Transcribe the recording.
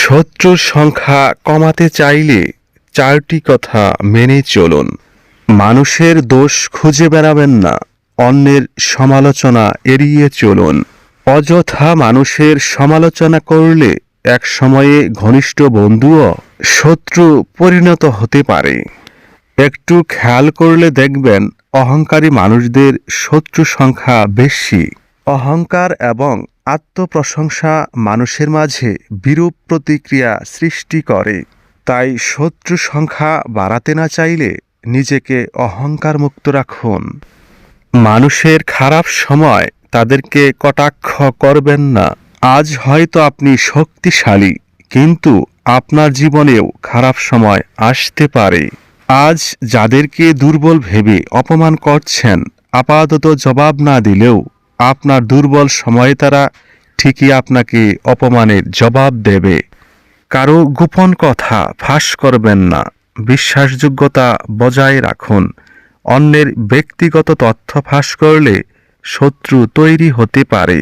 শত্রুর সংখ্যা কমাতে চাইলে চারটি কথা মেনে চলুন। মানুষের দোষ খুঁজে বেড়াবেন না, অন্যের সমালোচনা এড়িয়ে চলুন। অযথা মানুষের সমালোচনা করলে এক সময়ে ঘনিষ্ঠ বন্ধুও শত্রু পরিণত হতে পারে। একটু খেয়াল করলে দেখবেন অহংকারী মানুষদের শত্রু সংখ্যা বেশি। অহংকার এবং আত্মপ্রশংসা মানুষের মাঝে বিরূপ প্রতিক্রিয়া সৃষ্টি করে। তাই শত্রু সংখ্যা বাড়াতে না চাইলে নিজেকে অহংকার মুক্ত রাখুন। মানুষের খারাপ সময় তাদেরকে কটাক্ষ করবেন না। আজ হয়তো আপনি শক্তিশালী, কিন্তু আপনার জীবনেও খারাপ সময় আসতে পারে। আজ যাদেরকে দুর্বল ভেবে অপমান করছেন, আপাতত জবাব না দিলেও আপনার দুর্বল সময়ে তারা ঠিকই আপনাকে অপমানের জবাব দেবে। কারো গোপন কথা ফাঁস করবেন না, বিশ্বাসযোগ্যতা বজায় রাখুন। অন্যের ব্যক্তিগত তথ্য ফাঁস করলে শত্রু তৈরি হতে পারে।